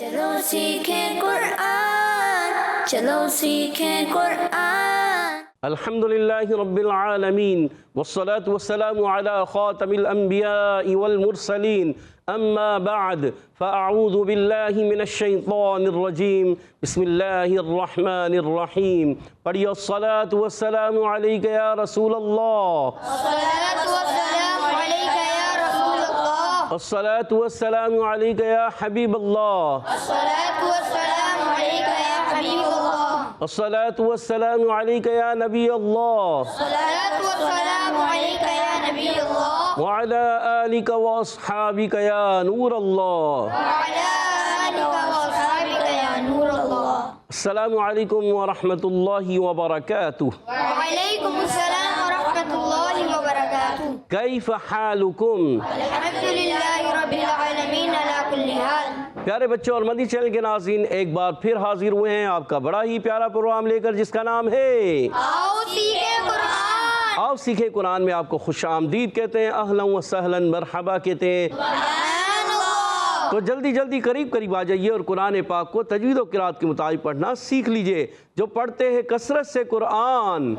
چلو سیکھیں قرآن، چلو سیکھیں قرآن۔ الحمد للہ رب العالمین والصلاة والسلام على خاتم الانبیاء والمرسلین اما بعد فاعوذ باللہ من الشیطان الرجیم بسم اللہ الرحمن الرحیم پڑھیے الصلاة والسلام علیک یا رسول اللہ، الصلاة والسلام علیک یا رسول اللہ، الصلاة والسلام علیک یا حبیب اللہ، الصلاة والسلام علیک یا حبیب اللہ، الصلاة والسلام علیک یا نبی اللہ، الصلاة والسلام علیک یا نبی اللہ، وعلى آلک واصحابک یا نور اللہ۔ وعلی آلک واصحابک یا نور اللہ۔ السلام علیکم ورحمۃ اللہ وبرکاتہ۔ وعلیکم السلام ورحمۃ اللہ وبرکاتہ۔ کیف حالکم؟ الحمدللہ رب العالمین علی کل حال۔ پیارے بچوں اور مدنی چینل کے ناظرین، ایک بار پھر حاضر ہوئے ہیں آپ کا بڑا ہی پیارا پروگرام لے کر، جس کا نام ہے آؤ سیکھیں قرآن۔ آؤ سیکھیں قرآن میں آپ کو خوش آمدید کہتے ہیں، اہلا و سہلا مرحبا کہتے ہیں۔ سبحان اللہ۔ تو جلدی جلدی قریب آ جائیے اور قرآن پاک کو تجوید و قرات کے مطابق پڑھنا سیکھ لیجئے۔ جو پڑھتے ہیں کثرت سے قرآن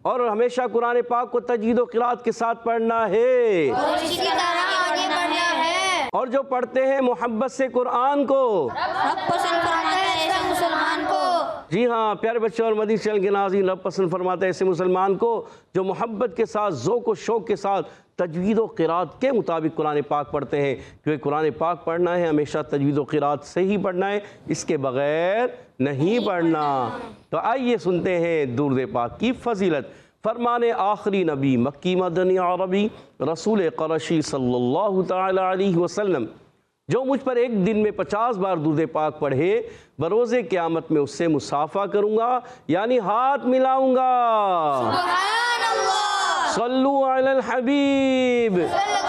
اور ہمیشہ قرآن پاک کو تجوید و قرات کے ساتھ پڑھنا ہے، اور اسی طرح آگے بڑھنا ہے۔ اور جو پڑھتے ہیں محبت سے قرآن کو، رب پسند فرماتا ہے ایسے مسلمان کو۔ جی ہاں پیارے بچوں اور مدنی چینل کے ناظرین، رب پسند فرماتا ہے ایسے مسلمان کو جو محبت کے ساتھ، ذوق و شوق کے ساتھ تجوید و قرات کے مطابق قرآن پاک پڑھتے ہیں، کیونکہ قرآن پاک پڑھنا ہے ہمیشہ تجوید و قرات سے ہی پڑھنا ہے، اس کے بغیر نہیں پڑھنا۔ تو آئیے سنتے ہیں درود پاک کی فضیلت۔ فرمان آخری نبی مکی مدنی عربی رسول قرشی صلی اللہ تعالی علیہ وسلم، جو مجھ پر ایک دن میں 50 بار درود پاک پڑھے، بروز قیامت میں اس سے مصافحہ کروں گا، یعنی ہاتھ ملاؤں گا۔ سبحان اللہ۔ صلو علی الحبیب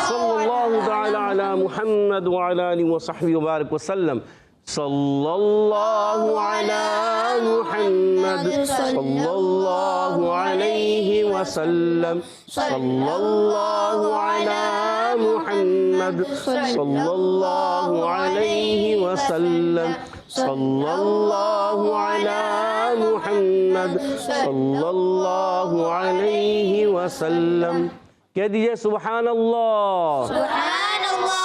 صلی اللہ تعالی علی محمد وعلی آلہ وصحبہ وبارک وسلم۔ صلی اللہ علی محمد صلی اللہ علیہ وسلم، صلی اللہ علی محمد صلی اللہ علیہ وسلم، صلی اللہ علی محمد صلی اللہ علیہ وسلم۔ کہہ دیجئے سبحان اللہ۔ سبحان اللہ۔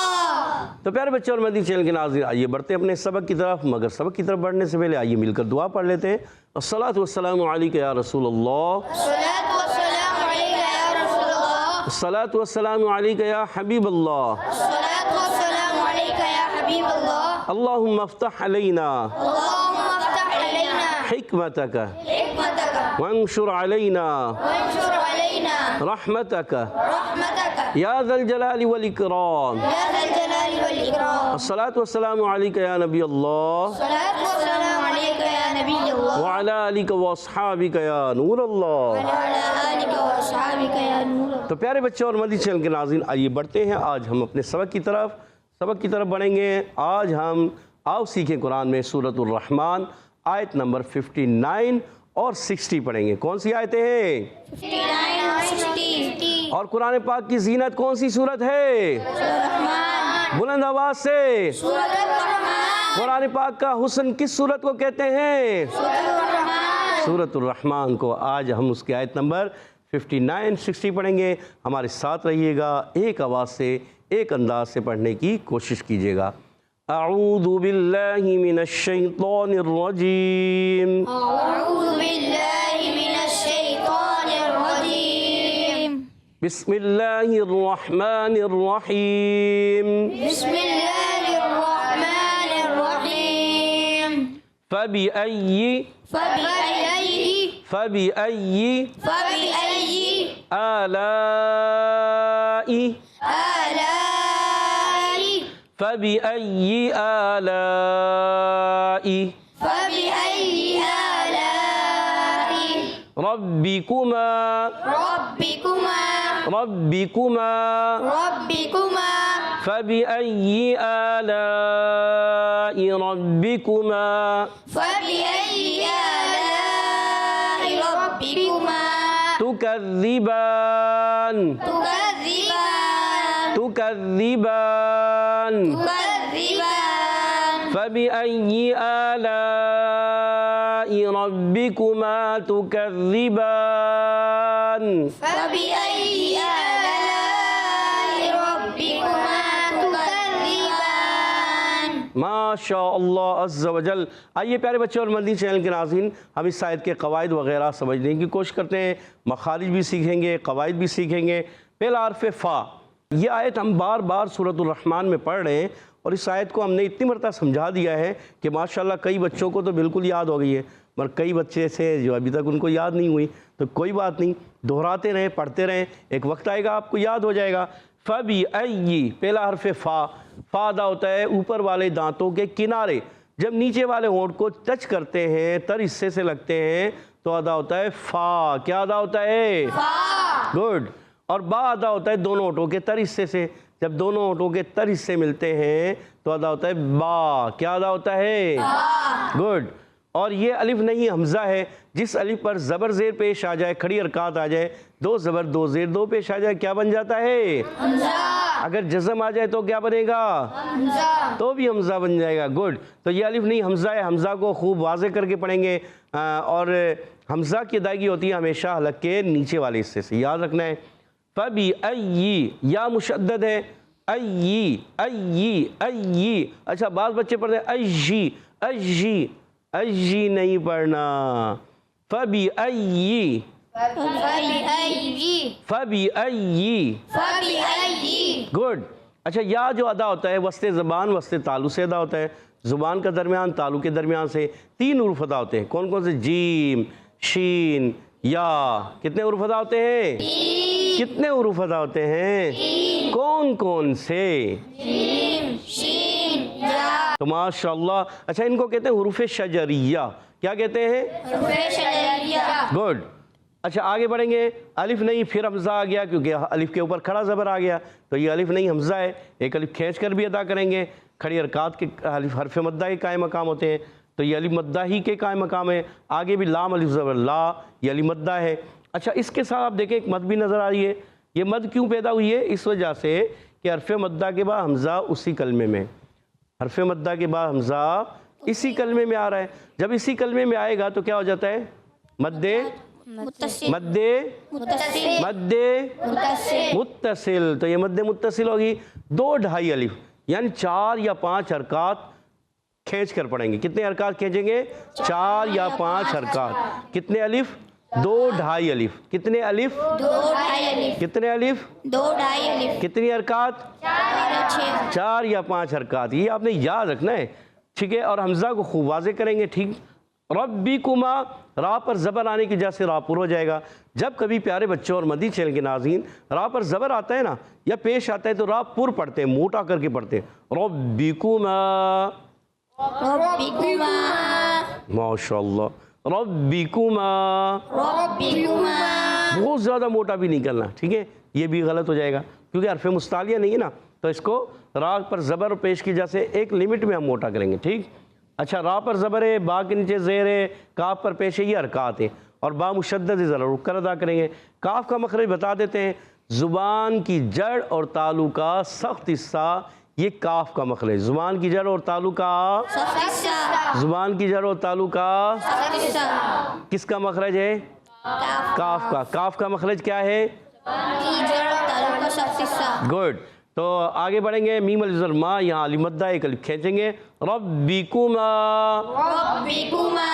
تو پیارے بچوں اور مدنی چینل کے ناظرین، آئیے بڑھتے ہیں اپنے سبق کی طرف، مگر سبق کی طرف بڑھنے سے پہلے آئیے مل کر دعا پڑھ لیتے ہیں۔ الصلاۃ والسلام علیک یا رسول اللہ، الصلاة والسلام علیک یا رسول اللہ، الصلاۃ والسلام علیک یا حبیب اللہ، الصلاة والسلام علیک یا حبیب اللہ۔ اللہم افتح علینا اللہم افتح علینا حکمتک حکمتک وانشر علینا وانشر علینا رحمتک رحمتک یا ذا الجلال والاکرام۔ یا ذا الجلال والاکرام۔ الصلاۃ والسلام علیک یا نبی اللہ الصلاة والسلام علیک یا نبی اللہ، وعلی آلک واصحابک یا نور اللہ۔ وعلی آلک واصحابک یا نور اللہ۔ تو پیارے بچوں اور مدنی چینل کے ناظرین، آئیے بڑھتے ہیں آج ہم اپنے سبق کی طرف بڑھیں گے۔ آج ہم آؤ سیکھیں قرآن میں سورۃ الرحمن آیت نمبر 59 اور 60 پڑھیں گے۔ کون سی آیتیں ہیں؟ 59 اور 60۔ اور قرآن پاک کی زینت کون سی سورت ہے؟ بلند آواز سے سورۃ الرحمن۔ قرآن پاک کا حسن کس سورت کو کہتے ہیں؟ سورۃ الرحمن۔ سورۃ الرحمن کو۔ آج ہم اس کی آیت نمبر 59 60 پڑھیں گے۔ ہمارے ساتھ رہیے گا، ایک آواز سے، ایک انداز سے پڑھنے کی کوشش کیجیے گا۔ اعوذ باللہ من الشیطان الرجیم، اعوذ باللہ من الشیطان الرجیم، بسم اللہ الرحمن الرحیم، بسم اللہ الرحمن الرحیم، فبأي آلاء ربكما فبأي آلاء ربكما تكذبان تكذبان فبأي آلاء ربكما تكذبان فبأي آلاء ربكما تكذبان ماشاء اللہ عز و جل۔ آئیے پیارے بچے اور مدنی چینل کے ناظرین، ہم اس آیت کے قواعد وغیرہ سمجھنے کی کوشش کرتے ہیں، مخارج بھی سیکھیں گے، قواعد بھی سیکھیں گے۔ پہلا حرف فا، یہ آیت ہم بار بار سورۃ الرحمن میں پڑھ رہے ہیں، اور اس آیت کو ہم نے اتنی مرتبہ سمجھا دیا ہے کہ ماشاءاللہ کئی بچوں کو تو بالکل یاد ہو گئی ہے، مگر کئی بچے ایسے ہیں جو ابھی تک ان کو یاد نہیں ہوئی، تو کوئی بات نہیں، دہراتے رہیں، پڑھتے رہیں، ایک وقت آئے گا آپ کو یاد ہو جائے گا۔ فَبِأَيِّ، پہلا حرف فا، فا ادا ہوتا ہے اوپر والے دانتوں کے کنارے، جب نیچے والے ہونٹ کو ٹچ کرتے ہیں، تر حصے سے لگتے ہیں تو ادا ہوتا ہے فا۔ کیا ادا ہوتا ہے؟ فا۔ گڈ۔ اور با ادا ہوتا ہے دونوں ہونٹوں کے تر حصے سے، جب دونوں ہونٹوں کے تر حصے ملتے ہیں تو ادا ہوتا ہے با۔ کیا ادا ہوتا ہے؟ با۔ گڈ۔ اور یہ الف نہیں حمزہ ہے، جس الف پر زبر زیر پیش آ جائے، کھڑی حرکات آ جائے، دو زبر دو زیر دو پیش آ جائے، کیا بن جاتا ہے؟ حمزہ۔ اگر جزم آ جائے تو کیا بنے گا؟ حمزہ۔ تو بھی حمزہ بن جائے گا۔ گڈ۔ تو یہ الف نہیں حمزہ ہے، حمزہ کو خوب واضح کر کے پڑھیں گے، اور حمزہ کی ادائیگی ہوتی ہے ہمیشہ حلق کے نیچے والے حصے سے، یاد رکھنا ہے۔ فَبِأَيِّ، یا مشدد ہے، اَيِّ اَيِّ اَيِّ۔ اچھا بعض بچے پڑھتے ہیں اَيِّ اَيِّ اَيِّ نہیں پڑھنا، فَبِأَيِّ فبأي فَبِأَيِّ فبأي گڈ۔ اچھا یا جو ادا ہوتا ہے وسط زبان وسط تالو سے ادا ہوتا ہے، زبان کا درمیان تالو کے درمیان سے، تین حروف ادا ہوتے ہیں۔ کون کون سے؟ جیم، شین، یا۔ کتنے حروف ادا ہوتے ہیں؟ کتنے حروف ادا ہوتے ہیں؟ کون کون سے؟ جيم شين يا تو ماشاءاللہ۔ اچھا ان کو کہتے ہیں حروف شجریہ، کیا کہتے ہیں؟ حروف شجریہ۔ گڈ۔ اچھا آگے بڑھیں گے، الف نہیں پھر حمزہ آ گیا، کیونکہ الف کے اوپر کھڑا زبر آ گیا، تو یہ الف نہیں حمزہ ہے، ایک الف کھینچ کر بھی ادا کریں گے، کھڑی حرکات کے حرف مدہ کے قائم مقام ہوتے ہیں، تو یہ الف مدہ ہی کے قائم مقام ہے۔ آگے بھی لام الف زبر لا، یہ الف مدہ ہے۔ اچھا اس کے ساتھ آپ دیکھیں ایک مد بھی نظر آ رہی ہے، یہ مد کیوں پیدا ہوئی ہے؟ اس وجہ سے کہ حرف مدہ کے بعد حمزہ اسی کلمے میں، حرف مدہ کے بعد حمزہ اسی کلمے میں آ رہا ہے، جب اسی کلمے میں آئے گا تو کیا ہو جاتا ہے؟ مد متصل مد متصل مد متصل متصل، تو یہ مد متصل ہوگی، دو ڈھائی الف، یعنی 4 یا 5 حرکات کھینچ کر پڑھیں گے۔ کتنے حرکات کھینچیں گے؟ 4 یا 5 حرکات۔ کتنے الف؟ 2 ڈھائی الف۔ کتنے الف؟ 2 ڈھائی الف کتنے الف؟ 2 ڈھائی الف کتنی حرکات؟ 4 یا 5 حرکات، یہ آپ نے یاد رکھنا ہے، ٹھیک ہے؟ اور حمزہ کو خوب واضح کریں گے، ٹھیک؟ ربکما، را پر زبر آنے کی وجہ سے را پر ہو جائے گا۔ جب کبھی پیارے بچوں اور مدنی چینل کے ناظرین را پر زبر آتا ہے نا یا پیش آتا ہے تو را پر پڑھتے ہیں، موٹا کر کے پڑھتے ہیں، ربکما، ربکما ماشاءاللہ، ربکما، ربکما بہت زیادہ موٹا بھی نہیں کرنا، ٹھیک ہے؟ یہ بھی غلط ہو جائے گا کیونکہ حرف مستعلیہ نہیں ہے نا، تو اس کو را پر زبر پیش کی وجہ سے ایک لمٹ میں ہم موٹا کریں گے، ٹھیک؟ اچھا را پر زبر ہے، با کے نیچے زیر ہے، کاف پر پیش ہے، یہ حرکات ہیں، اور با مشدد ہے، ذرا رک کر ادا کریں گے۔ کاف کا مخرج بتا دیتے ہیں، زبان کی جڑ اور تالو کا سخت حصہ یہ کاف کا مخرج، زبان کی جڑ اور تالو کا، سفیسہ زبان کی جڑ اور تالو کا سفیسہ کس کا مخرج ہے؟ کاف کا۔ کاف کا مخرج کیا ہے؟ کی جڑ تعلق کا سفیسہ۔ گڈ۔ تو آگے بڑھیں گے، میم الف زبر ما، یہاں الف مدہ ایک الف کھینچیں گے، ربکما۔ ربکما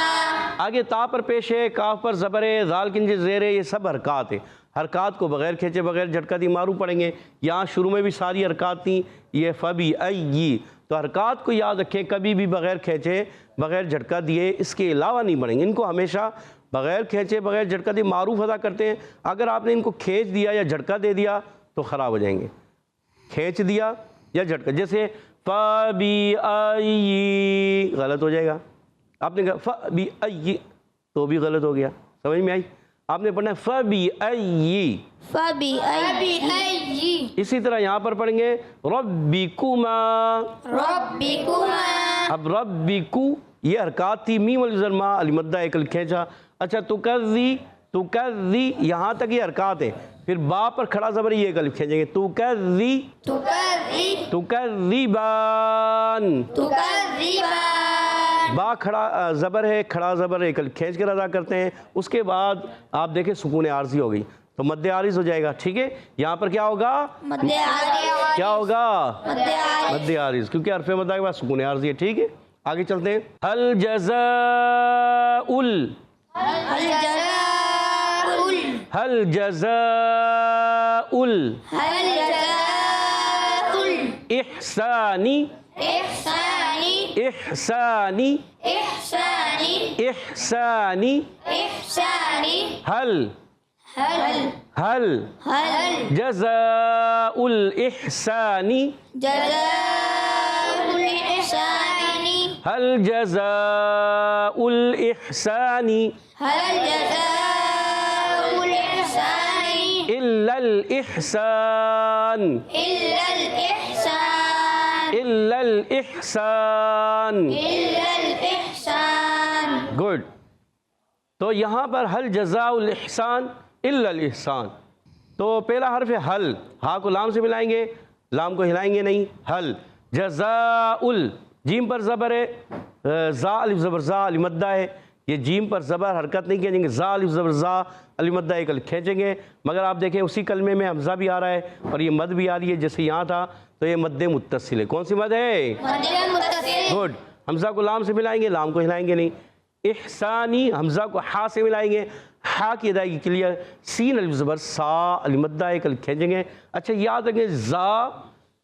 آگے تا پر پیش ہے، کاف پر زبر ہے، ذال کے نیچے زیر ہے، یہ سب حرکات ہیں، حرکات کو بغیر کھینچے بغیر جھٹکا دی مارو پڑھیں گے۔ یہاں شروع میں بھی ساری حرکات تھیں، یہ فبأي، تو حرکات کو یاد رکھیں، کبھی بھی بغیر کھینچے بغیر جھٹکا دیے اس کے علاوہ نہیں پڑھیں گے، ان کو ہمیشہ بغیر کھینچے بغیر جھٹکا دی معروف ادا کرتے ہیں۔ اگر آپ نے ان کو کھینچ دیا یا جھٹکا دے دیا تو خراب ہو جائیں گے، کھینچ دیا یا جھٹکا، جیسے فبأي غلط ہو جائے گا، آپ نے کہا فبأي تو بھی غلط ہو گیا، سمجھ میں آئی؟ آپ نے پڑھنا ہے فبأي، فبأي اسی طرح یہاں پر پڑھیں گے ربکما۔ ربکما اب ربکو یہ حرکات تھی، میم الف زبر ما، الف مدہ ایک الف کھینچا۔ اچھا تکذی، تکذی یہاں تک یہ حرکات ہیں، پھر با پر کھڑا زبر یہ ایک الف کھینچیں گے، تکذی تکذب تکذبان، تکذبان با کھڑا زبر ہے، کھڑا زبر ایک الف کھینچ کر ادا کرتے ہیں، اس کے بعد آپ دیکھیں سکون عارضی ہو گئی تو مد عارض ہو جائے گا، ٹھیک ہے؟ یہاں پر کیا ہوگا؟ مد عارض کیا ہوگا؟ مد عارض مد عارض، کیونکہ حرف مدہ کے بعد سکون عارضی ہے، ٹھیک ہے؟ آگے چلتے ہیں، هل جزاء هل جزاء الإحسان إحسان إحسان هل هل جزاء الإحسان جزاء الإحسان هل جزاء الإحسان هل جزاء الإحسان إلا الإحسان إلا الإحسان إلا الإحسان إلا الإحسان گڈ. تو یہاں پر حل جزاء الاحسان الا الاحسان، تو پہلا حرف ہے حل، ہا کو لام سے ملائیں گے، لام کو ہلائیں گے نہیں، حل جزاء ال، جیم پر زبر ہے، زا الف زبر زا الف مدہ ہے، یہ جیم پر زبر حرکت نہیں کھینچیں گے، زا الف زبر زا الف مدہ ایک الف کھینچیں گے، مگر آپ دیکھیں اسی کلمے میں حمزہ بھی آ رہا ہے اور یہ مد بھی آ رہی ہے، جیسے یہاں تھا تو یہ مد متصل ہے. کون سی مد ہے؟ مد متصل گڈ. حمزہ کو لام سے ملائیں گے، لام کو ہلائیں گے نہیں. احسانی، حمزہ کو ہا سے ملائیں گے، ہا کی ادائیگی کے لیے سین الف زبر سا الف مدہ ایک الف کھینچیں گے. اچھا یاد رکھیں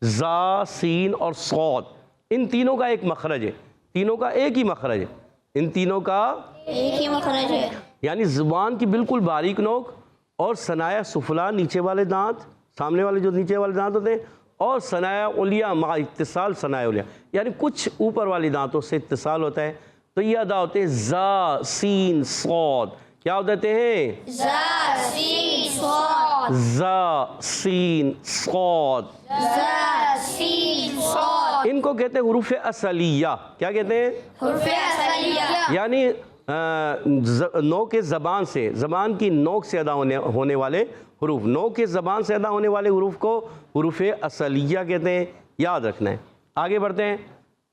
زا سین اور صاد، ان تینوں کا ایک مخرج ہے، تینوں کا ایک ہی مخرج ہے، ان تینوں کا ایک ہی مخرج ہے، یعنی زبان کی بالکل باریک نوک اور ثنایا سفلا نیچے والے دانت، سامنے والے جو نیچے والے دانت ہوتے ہیں، اور ثنایا علیا مع اتصال ثنایا علیا، یعنی کچھ اوپر والی دانتوں سے اتصال ہوتا ہے تو یہ ادا ہوتے ہیں زا سین صاد. کیا ہو جاتے ہیں؟ زا سین صاد زا سین صاد. زا سین صاد ان کو کہتے ہیں حروف اصلیہ. کیا کہتے ہیں؟ حروف اصلیہ، یعنی نوک زبان سے، زبان کی نوک سے ادا ہونے والے حروف، نوک کے زبان سے ادا ہونے والے حروف کو حروف اصلیہ کہتے ہیں، یاد رکھنا ہے. آگے بڑھتے ہیں.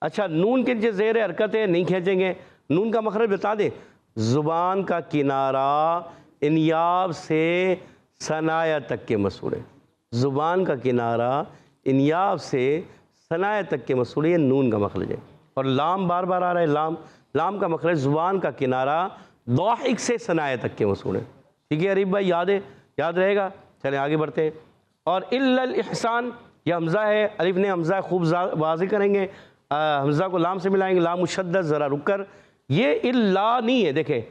اچھا نون کے نیچے زیر حرکت ہے، نہیں کھینچیں گے. نون کا مخرج بتا دیں، زبان کا کنارہ انیاب سے ثنایا تک کے مسور ہے. زبان کا کنارہ انیاب سے ثنایا تک کے مسور ہے، یہ نون کا مخرج ہے. اور لام بار بار آ رہا ہے، لام کا مخرج زبان کا کنارہ ضاحک سے ثنایا تک کے مسور ہے. ٹھیک ہے عریب بھائی، یاد رہے گا. چلیں آگے بڑھتے ہیں. اور الا الاحسان، یہ حمزہ ہے، الف نے حمزہ خوب واضح کریں گے، حمزہ کو لام سے ملائیں گے، لام مشدد ذرا رک کر. یہ الا نہیں ہے، دیکھیں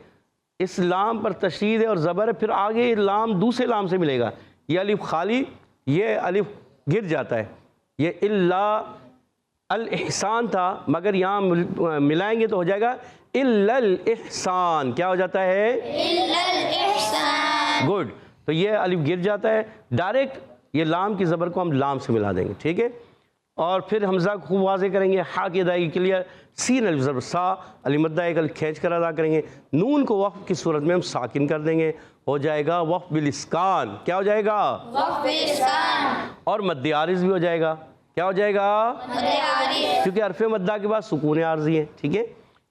اس لام پر تشدید ہے اور زبر ہے، پھر آگے لام دوسرے لام سے ملے گا. یہ الف خالی، یہ الف گر جاتا ہے. یہ الا الاحسان تھا، مگر یہاں ملائیں گے تو ہو جائے گا الا الاحسان. کیا ہو جاتا ہے؟ الا الاحسان. گڈ. تو یہ الف گر جاتا ہے، ڈائریکٹ یہ لام کی زبر کو ہم لام سے ملا دیں گے، ٹھیک ہے. اور پھر حمزہ کو خوب واضح کریں گے، ہا کی ادائیگی کے لیے سین الف زبر سا الف مدہ ایک الف کھینچ کر ادا کریں گے. نون کو وقف کی صورت میں ہم ساکن کر دیں گے، ہو جائے گا وقف بالاسکان. کیا ہو جائے گا؟ وقف بالاسکان. اور مد عارض بھی ہو جائے گا. کیا ہو جائے گا؟ مد عارض. کیونکہ حرف مدہ کے بعد سکون عارضی ہے، ٹھیک ہے.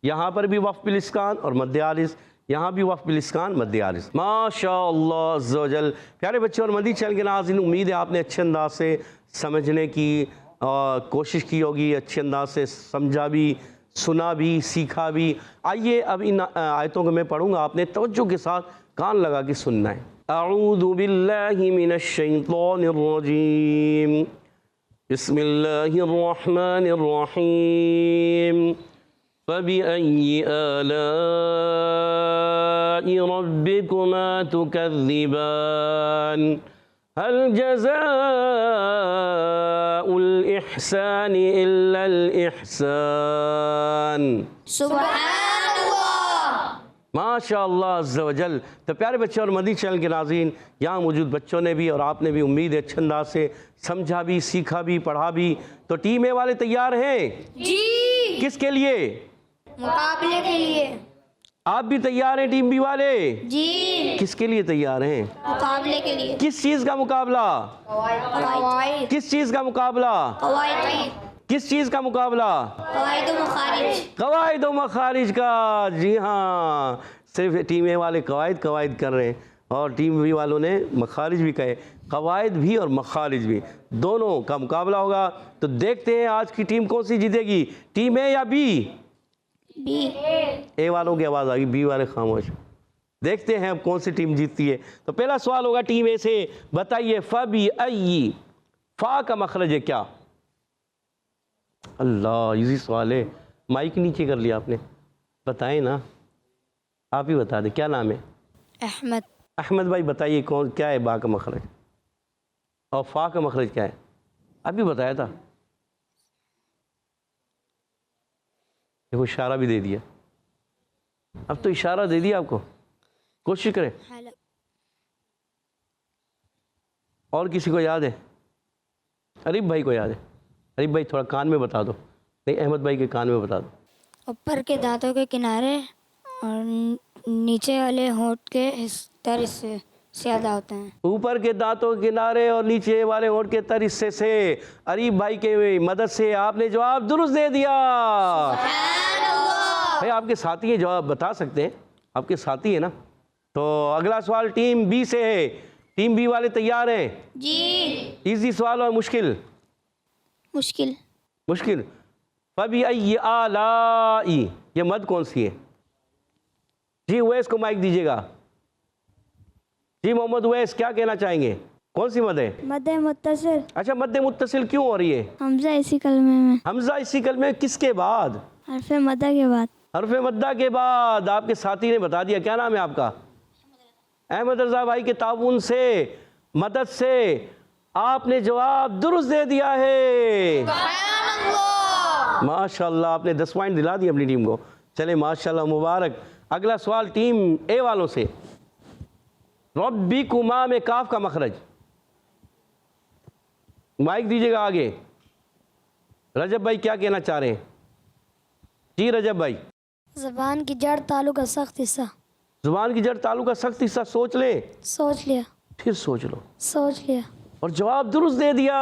یہاں پر بھی وقف بالاسکان اور مد عارض، یہاں بھی وقف بالاسکان مد عارض. ماشاء اللہ عز و جل. پیارے بچے اور مدنی چینل کے ناظرین، امید ہے آپ نے اچھے انداز سے سمجھنے کی کوشش کی ہوگی، اچھے انداز سے سمجھا بھی، سنا بھی، سیکھا بھی. آئیے اب ان آیتوں کو میں پڑھوں گا، آپ نے توجہ کے ساتھ کان لگا کے سننا ہے. اعوذ باللہ من الشیطان الرجیم، بسم اللہ الرحمن الرحیم. فَبِأَيِّ آلَاءِ رَبِّكُمَا تُكَذِّبَانِ هل جزاء الإحسان إلا الإحسان. سبحان اللہ. ماشاء اللہ عز و جل. تو پیارے بچے اور مدنی چینل کے ناظرین، یہاں موجود بچوں نے بھی اور آپ نے بھی امید ہے اچھے انداز سے سمجھا بھی، سیکھا بھی، پڑھا بھی. تو ٹیم اے والے تیار ہیں؟ جی. کس کے لیے؟ مقابلے کے لیے. آپ بھی تیار ہیں ٹیم بی والے؟ جی کس کے لیے تیار ہیں؟ مقابلے کے لیے کس چیز کا مقابلہ؟ قواعد کس چیز کا مقابلہ؟ کس چیز کا مقابلہ؟ قواعد و مخارج قواعد و مخارج کا. جی ہاں، صرف ٹیم اے والے قواعد کر رہے ہیں اور ٹیم بی والوں نے مخارج بھی کہے. قواعد بھی اور مخارج بھی دونوں کا مقابلہ ہوگا. تو دیکھتے ہیں آج کی ٹیم کون سی جیتے گی، ٹیم اے یا بی؟ بی. اے والوں کی آواز آ گئی، بی والے خاموش. دیکھتے ہیں اب کون سی ٹیم جیتتی ہے. تو پہلا سوال ہوگا ٹیم اے سے، بتائیے فَبِأَيِّ، فا کا مخرج ہے کیا؟ اللہ، ایزی سوال ہے. مائک نیچے کر لیا آپ نے، بتائیں نا، آپ ہی بتا دیں کیا نام ہے؟ احمد. احمد بھائی بتائیے کیا ہے با کا مخرج اور فا کا مخرج کیا ہے؟ ابھی بتایا تھا، دیکھو اشارہ بھی دے دیا. اب تو اشارہ دے دیا آپ کو، کوشش کریں. اور کسی کو یاد ہے؟ عریب بھائی کو یاد ہے؟ عریب بھائی تھوڑا کان میں بتا دو. نہیں، احمد بھائی کے کان میں بتا دو. اوپر کے دانتوں کے کنارے اور نیچے والے ہونٹ کے تر حصے سے ادا ہوتے ہیں. اوپر کے دانتوں کے کنارے اور نیچے والے ہونٹ کے تر حصے سے. عریب بھائی کے مدد سے آپ نے جواب درست دے دیا. بھائی آپ کے ساتھی ہیں، جواب بتا سکتے ہیں، آپ کے ساتھی ہیں نا. تو اگلا سوال ٹیم بی سے ہے. ٹیم بی والے تیار ہیں؟ جی. ایزی سوال اور مشکل؟ مشکل. مشکل. فَبِأَيِّ آلَاءِ، یہ مد کون سی ہے؟ جی اویس کو مائک دیجیے گا. جی محمد اویس کیا کہنا چاہیں گے؟ کون سی مد ہے؟ مد متصل. اچھا، مد متصل کیوں ہو رہی ہے؟ حمزہ اسی کلمے میں. حمزہ اسی کلمے کس کے بعد؟ حرف مدہ کے بعد. حرف مدہ کے بعد. آپ کے ساتھی نے بتا دیا. کیا نام ہے آپ کا؟ احمد رضا بھائی کے تعاون سے، مدد سے آپ نے جواب درست دے دیا ہے. ماشاءاللہ، آپ نے 10 پوائنٹ دلا دی اپنی ٹیم کو. چلے ماشاءاللہ، مبارک. اگلا سوال ٹیم اے والوں سے. ربکما میں کاف کا مخرج. مائک دیجیے گا آگے. رجب بھائی کیا کہنا چاہ رہے ہیں؟ جی رجب بھائی. زبان کی جڑ تالو کا سخت حصہ. زبان کی جڑ تالو کا سخت حصہ. سوچ لیں، سوچ لیا. پھر سوچ لو، سوچ لیا. اور جواب درست دے دیا.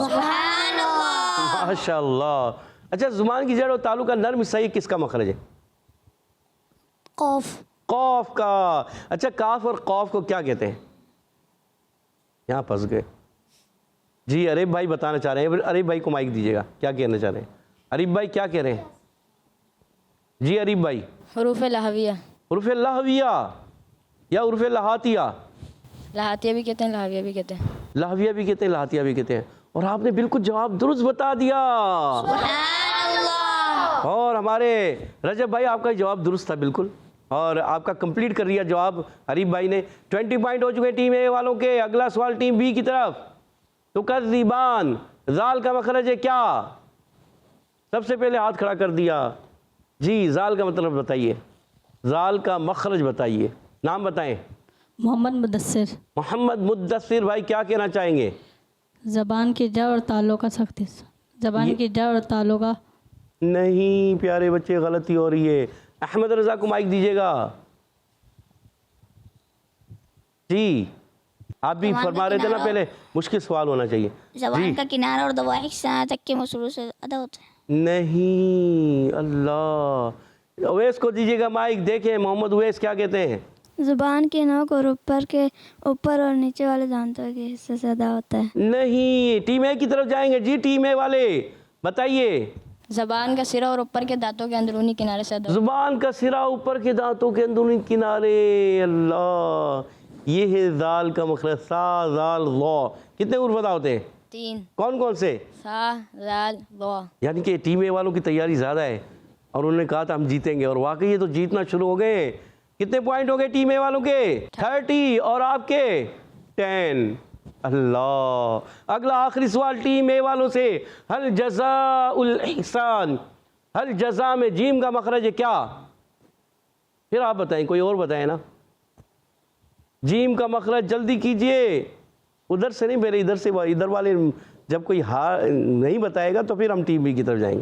سبحان اللہ. ماشاءاللہ. اچھا، زبان کی جڑ اور تالو کا نرم حصہ یہ کس کا مخرج ہے؟ قوف. قوف کا. اچھا، کاف اور قوف کو کیا کہتے ہیں؟ یہاں پھنس گئے. جی عریب بھائی بتانا چاہ رہے ہیں. عریب بھائی کو مائک دیجیے گا. کیا کہنا چاہ رہے ہیں عریب بھائی؟ کیا کہہ رہے ہیں؟ جی عریب بھائی. حروف لہویہ. حروف لہویہ یا حروف لہاتیہ؟ لہاتیہ بھی کہتے ہیں، لہویہ بھی کہتے ہیں. لہویہ بھی کہتے ہیں، لہاتیہ بھی کہتے ہیں. اور آپ نے بالکل جواب درست بتا دیا. اور ہمارے رجب بھائی آپ کا جواب درست تھا بالکل، اور آپ کا کمپلیٹ کر دیا جواب عریب بھائی نے. 20 پوائنٹ ہو چکے ٹیم اے والوں کے. اگلا سوال ٹیم بی کی طرف. تکذبان، زال کا مخرج ہے کیا؟ سب سے پہلے ہاتھ کھڑا کر دیا. جی زال کا مطلب بتائیے، زال کا مخرج بتائیے. نام بتائیں. محمد مدثر. محمد مدثر بھائی کیا کہنا چاہیں گے؟ زبان کی جڑ اور تالوں کا سخت حصہ. زبان کی جڑ اور تالوں کا. نہیں پیارے بچے، غلطی ہو رہی ہے. احمد رضا کو مائک دیجیے گا. جی آپ بھی فرما رہے تھے نا پہلے مشکل سوال ہونا چاہیے. زبان کا کنارہ اور دواحق سے تک کے مسلوں سے ادا ہوتا ہے. نہیں، اللہ. اویس کو دیجیے گا مائک. دیکھیں محمد اویس کیا کہتے ہیں. زبان کے نوک اور اوپر اور نیچے والے دانتوں کے حصے سے ادا ہوتا ہے. نہیں، ٹیم اے کی طرف جائیں گے. جی ٹیم اے والے بتائیے. زبان کا سرا اور اوپر کے دانتوں کے اندرونی کنارے سے ادا. زبان کا سرا اوپر کے دانتوں کے اندرونی کنارے. اللہ، یہ ہے زال کا مخرج. سا زال ضا. کتنے حروف ادا ہوتے ہیں؟ 3. کون کون سے؟ سا زال ضا. یعنی کہ ٹیم اے والوں کی تیاری زیادہ ہے اور انہوں نے کہا تھا ہم جیتیں گے، اور واقعی یہ تو جیتنا شروع ہو گئے. کتنے پوائنٹ ہو گئے ٹیم اے والوں کے؟ 30 اور آپ کے 10. اللہ. اگلا آخری سوال ٹیم اے والوں سے. ہل جزاء الاحسان، ہل جزاء میں جیم کا مخرج ہے کیا؟ پھر آپ بتائیں، کوئی اور بتائیں نا. جیم کا مخرج جلدی کیجئے. ادھر سے نہیں، پہلے ادھر سے. ادھر والے جب کوئی نہیں بتائے گا تو پھر ہم ٹیم بی کی طرف جائیں گے.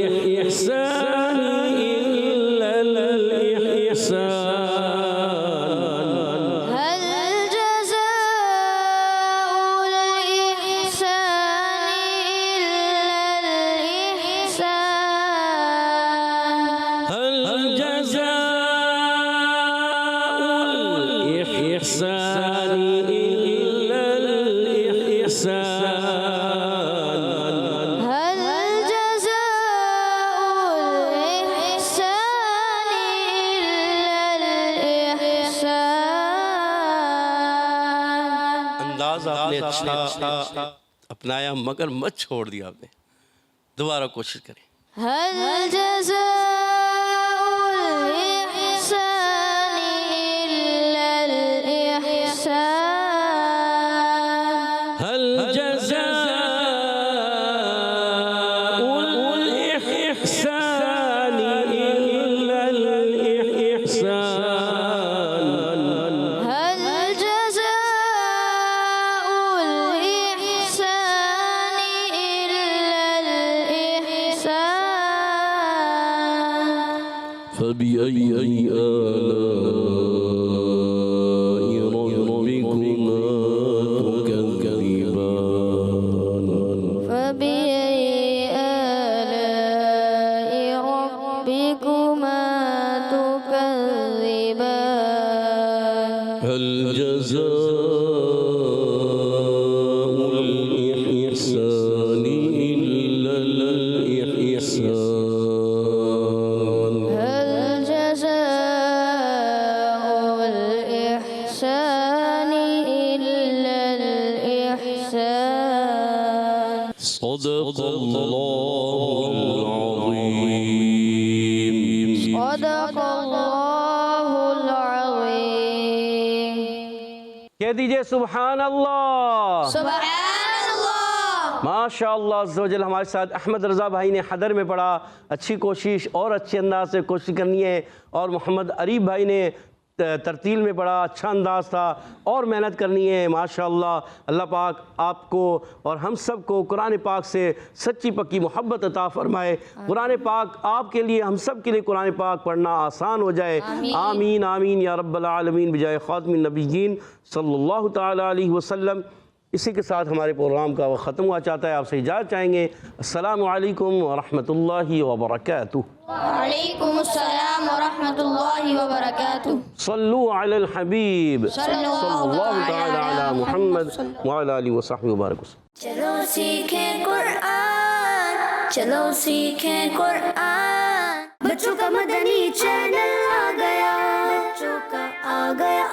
الإحسان إلا الإحسان هل جزاء الإحسان إلا الإحسان هل جزاء الإحسان إلا الإحسان هل جزاء الإحسان إلا الإحسان انداز آپ نے اچھا اپنایا مگر مت چھوڑ دیا آپ نے. دوبارہ کوشش کریں. هل جزاء الإحسان إلا الإحسان هل جزاء الإحسان إلا الإحسان هل جزاء الإحسان إلا الإحسان فبأي آلاء ربكما تكذبان فبأي آلاء ربكما تكذبان هل جزاء الإحسان إلا الإحسان هل جزاء الإحسان إلا الإحسان صدق الله العظيم. صدق الله العظيم. کہہ دیجئے سبحان اللہ. سبحان اللہ. ماشاء اللہ عز و جل. ہمارے ساتھ احمد رضا بھائی نے حدر میں پڑھا. اچھی کوشش اور اچھے انداز سے کوشش کرنی ہے. اور محمد عریب بھائی نے ترتیل میں پڑھا. اچھا انداز تھا اور محنت کرنی ہے. ماشاءاللہ. اللہ پاک آپ کو اور ہم سب کو قرآن پاک سے سچی پکی محبت عطا فرمائے. قرآن پاک آپ کے لیے ہم سب کے لیے قرآن پاک پڑھنا آسان ہو جائے. آمین آمین یا رب العالمین بجائے خاتم النبیین صلی اللہ تعالی علیہ وسلم. اسی کے ساتھ ہمارے پروگرام کا وقت ختم ہوا چاہتا ہے. آپ سے اجازت چاہیں گے. السلام علیکم ورحمۃ اللہ وبرکاتہ. وعلیکم السلام ورحمۃ اللہ وبرکاتہ. صلو علی الحبیب صلی اللہ تعالی علی محمد وعلی آلہ وصحبہ وبارک وسلم. چلو سیکھیں قرآن، چلو سیکھیں قرآن. بچوں کا مدنی چینل آ گیا، بچوں کا آ گیا